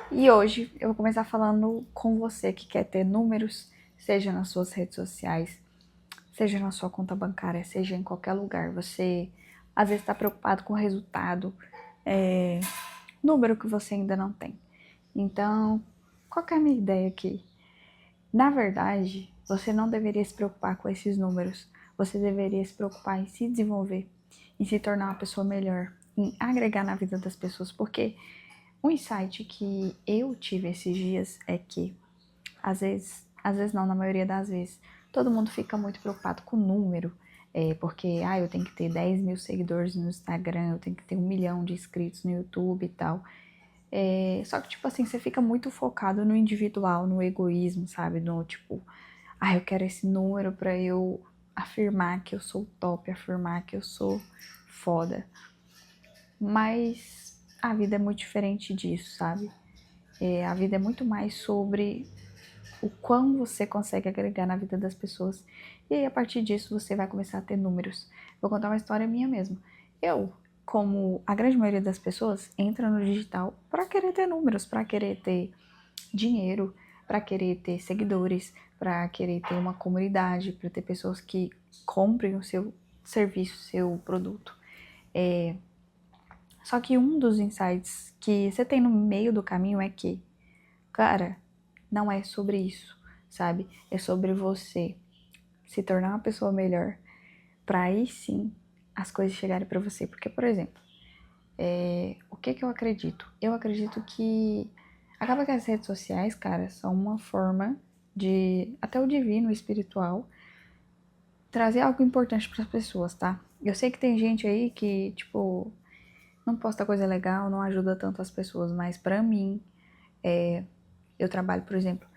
E hoje eu vou começar falando com você que quer ter números, seja nas suas redes sociais, seja na sua conta bancária, seja em qualquer lugar. Você às vezes está preocupado com o resultado, número que você ainda não tem. Então, qual que é a minha ideia aqui? Na verdade, você não deveria se preocupar com esses números. Você deveria se preocupar em se desenvolver, em se tornar uma pessoa melhor, em agregar na vida das pessoas, porque um insight que eu tive esses dias é que, às vezes não, na maioria das vezes, todo mundo fica muito preocupado com o número, porque, eu tenho que ter 10 mil seguidores no Instagram, eu tenho que ter 1 milhão de inscritos no YouTube e tal. Só que, tipo assim, você fica muito focado no individual, no egoísmo, sabe? No tipo, eu quero esse número pra eu afirmar que eu sou top, afirmar que eu sou foda. Mas a vida é muito diferente disso, sabe? A vida é muito mais sobre o quão você consegue agregar na vida das pessoas. E aí, a partir disso, você vai começar a ter números. Vou contar uma história minha mesmo. Eu, como a grande maioria das pessoas, entra no digital para querer ter números, para querer ter dinheiro, para querer ter seguidores, para querer ter uma comunidade, para ter pessoas que comprem o seu serviço, seu produto. Só que um dos insights que você tem no meio do caminho é que, cara, não é sobre isso, sabe? É sobre você se tornar uma pessoa melhor, para aí sim as coisas chegarem para você. Porque, por exemplo, o que eu acredito? Eu acredito que acaba que as redes sociais, cara, são uma forma de até o divino, o espiritual, trazer algo importante para as pessoas, tá? Eu sei que tem gente aí que, tipo, não posta coisa legal, não ajuda tanto as pessoas, mas para mim, eu trabalho, por exemplo,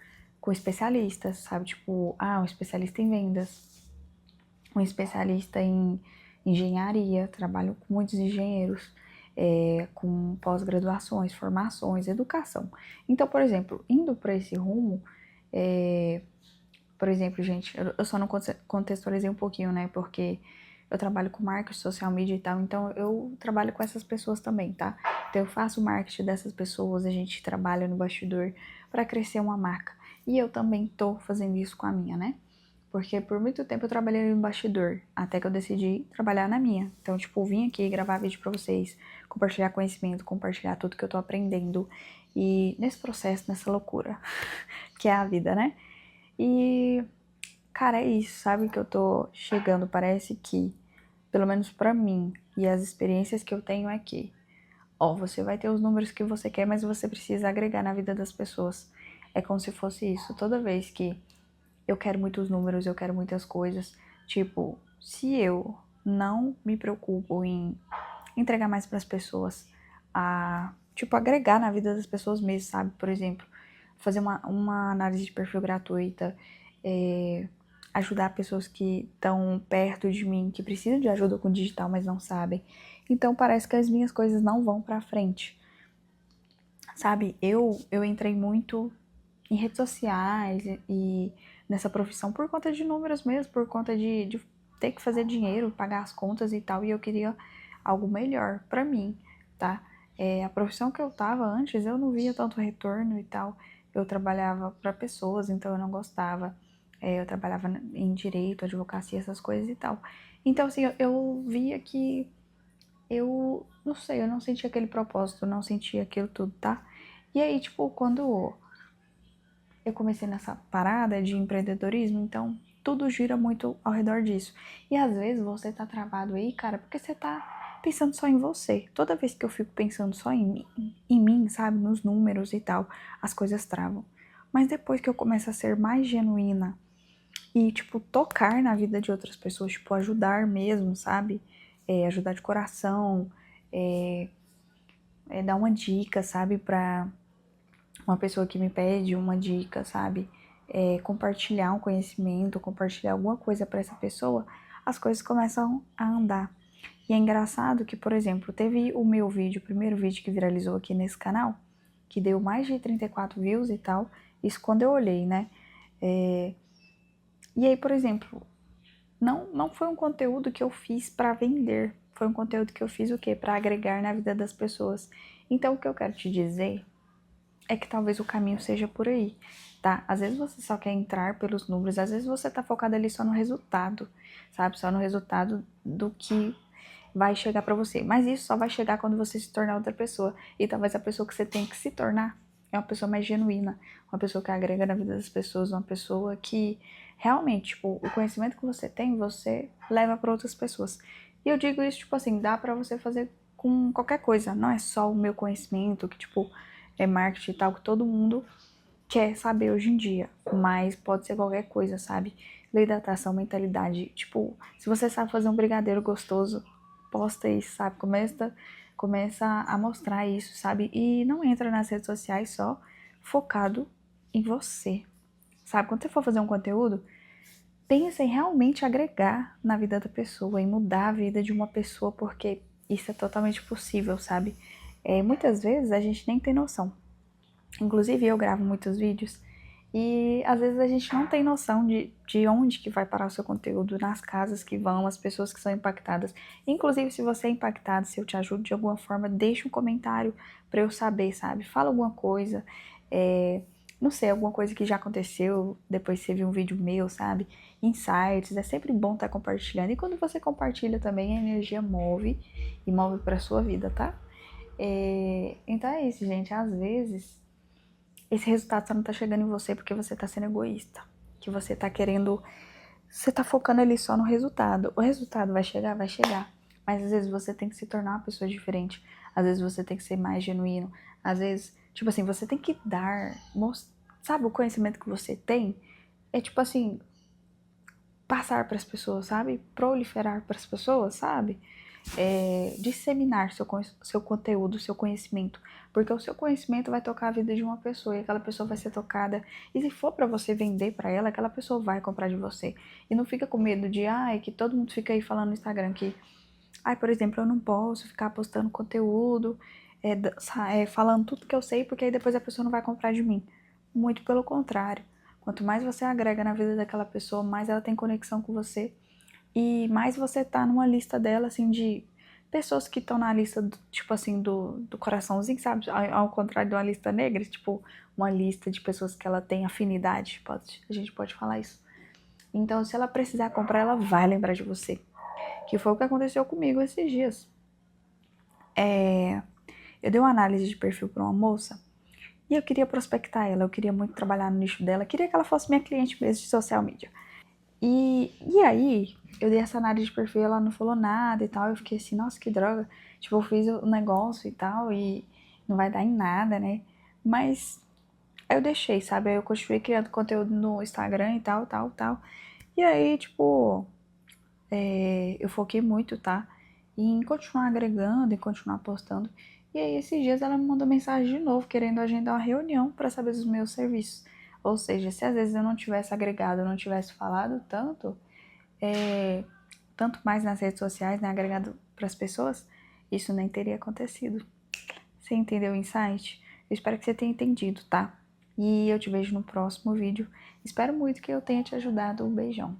com especialistas, sabe? Tipo, um especialista em vendas, um especialista em engenharia, trabalho com muitos engenheiros, com pós-graduações, formações, educação. Então, por exemplo, indo para esse rumo, por exemplo, gente, eu só não contextualizei um pouquinho, né? Porque eu trabalho com marketing, social media e tal, então eu trabalho com essas pessoas também, tá? Então eu faço marketing dessas pessoas, a gente trabalha no bastidor para crescer uma marca. E eu também tô fazendo isso com a minha, né? Porque por muito tempo eu trabalhei no bastidor, até que eu decidi trabalhar na minha. Então, tipo, eu vim aqui gravar vídeo pra vocês, compartilhar conhecimento, compartilhar tudo que eu tô aprendendo. E nesse processo, nessa loucura, que é a vida, né? E, cara, é isso, sabe? Que eu tô chegando. Parece que, pelo menos pra mim, e as experiências que eu tenho é que, você vai ter os números que você quer, mas você precisa agregar na vida das pessoas. É como se fosse isso. Toda vez que eu quero muitos números, eu quero muitas coisas. Tipo, se eu não me preocupo em entregar mais para as pessoas, tipo, agregar na vida das pessoas mesmo, sabe? Por exemplo, fazer uma análise de perfil gratuita, ajudar pessoas que estão perto de mim, que precisam de ajuda com o digital, mas não sabem. Então parece que as minhas coisas não vão para frente, sabe? Eu entrei muito em redes sociais e nessa profissão por conta de números mesmo, por conta de ter que fazer dinheiro, pagar as contas e tal, e eu queria algo melhor pra mim, tá? A profissão que eu tava antes, eu não via tanto retorno e tal, eu trabalhava para pessoas, então eu não gostava, eu trabalhava em direito, advocacia, essas coisas e tal. Então, assim, eu via que eu, não sei, eu não sentia aquele propósito, não sentia aquilo tudo, tá? E aí, tipo, quando eu comecei nessa parada de empreendedorismo, então tudo gira muito ao redor disso. E às vezes você tá travado aí, cara, porque você tá pensando só em você. Toda vez que eu fico pensando só em mim, sabe, nos números e tal, as coisas travam. Mas depois que eu começo a ser mais genuína e, tipo, tocar na vida de outras pessoas, tipo, ajudar mesmo, sabe? Ajudar de coração, dar uma dica, sabe, pra uma pessoa que me pede uma dica, sabe? Compartilhar um conhecimento, compartilhar alguma coisa para essa pessoa, as coisas começam a andar. E é engraçado que, por exemplo, teve o meu vídeo, o primeiro vídeo que viralizou aqui nesse canal, que deu mais de 34 views e tal, isso quando eu olhei, né? E aí, por exemplo, não foi um conteúdo que eu fiz para vender, foi um conteúdo que eu fiz o quê? Para agregar na vida das pessoas. Então, o que eu quero te dizer é que talvez o caminho seja por aí, tá? Às vezes você só quer entrar pelos números, às vezes você tá focado ali só no resultado, sabe? Só no resultado do que vai chegar pra você. Mas isso só vai chegar quando você se tornar outra pessoa. E talvez a pessoa que você tem que se tornar é uma pessoa mais genuína, uma pessoa que agrega na vida das pessoas, uma pessoa que realmente, tipo, o conhecimento que você tem, você leva pra outras pessoas. E eu digo isso, tipo assim, dá pra você fazer com qualquer coisa, não é só o meu conhecimento, que, tipo, é marketing e tal, que todo mundo quer saber hoje em dia, mas pode ser qualquer coisa, sabe? Lei da atração, mentalidade, tipo, se você sabe fazer um brigadeiro gostoso, posta isso, sabe? Começa a mostrar isso, sabe? E não entra nas redes sociais só focado em você, sabe? Quando você for fazer um conteúdo, pensa em realmente agregar na vida da pessoa, em mudar a vida de uma pessoa, porque isso é totalmente possível, sabe? Muitas vezes a gente nem tem noção. Inclusive eu gravo muitos vídeos e às vezes a gente não tem noção de onde que vai parar o seu conteúdo, nas casas que vão, as pessoas que são impactadas. Inclusive, se você é impactado, se eu te ajudo de alguma forma, deixa um comentário para eu saber, sabe? Fala alguma coisa, não sei, alguma coisa que já aconteceu depois que você viu um vídeo meu, sabe? Insights, é sempre bom estar compartilhando. E quando você compartilha também, a energia move e move para sua vida, tá? Então é isso, gente. Às vezes esse resultado só não tá chegando em você porque você tá sendo egoísta. Que você tá querendo. Você tá focando ali só no resultado. O resultado vai chegar? Vai chegar. Mas às vezes você tem que se tornar uma pessoa diferente. Às vezes você tem que ser mais genuíno. Às vezes, tipo assim, você tem que dar. Sabe o conhecimento que você tem? É tipo assim, passar para as pessoas, sabe? Proliferar para as pessoas, sabe? Disseminar seu conteúdo, seu conhecimento, porque o seu conhecimento vai tocar a vida de uma pessoa e aquela pessoa vai ser tocada. E se for para você vender para ela, aquela pessoa vai comprar de você. E não fica com medo de, que todo mundo fica aí falando no Instagram que, por exemplo, eu não posso ficar postando conteúdo, falando tudo que eu sei, porque aí depois a pessoa não vai comprar de mim. Muito pelo contrário. Quanto mais você agrega na vida daquela pessoa, mais ela tem conexão com você e mais você tá numa lista dela, assim, de pessoas que estão na lista, tipo assim, do coraçãozinho, sabe? Ao contrário de uma lista negra, tipo, uma lista de pessoas que ela tem afinidade, a gente pode falar isso. Então, se ela precisar comprar, ela vai lembrar de você. Que foi o que aconteceu comigo esses dias. Eu dei uma análise de perfil pra uma moça e eu queria prospectar ela, eu queria muito trabalhar no nicho dela, queria que ela fosse minha cliente mesmo de social media. E aí, eu dei essa análise de perfil, ela não falou nada e tal. Eu fiquei assim, nossa, que droga. Tipo, eu fiz o negócio e tal, e não vai dar em nada, né? Mas aí eu deixei, sabe? Aí eu continuei criando conteúdo no Instagram e tal, tal, tal. E aí, tipo, eu foquei muito, tá? Em continuar agregando e continuar postando. E aí, esses dias ela me mandou mensagem de novo, querendo agendar uma reunião para saber dos meus serviços. Ou seja, se às vezes eu não tivesse agregado, eu não tivesse falado tanto, tanto mais nas redes sociais, né, agregado para as pessoas, isso nem teria acontecido. Você entendeu o insight? Eu espero que você tenha entendido, tá? E eu te vejo no próximo vídeo. Espero muito que eu tenha te ajudado. Um beijão.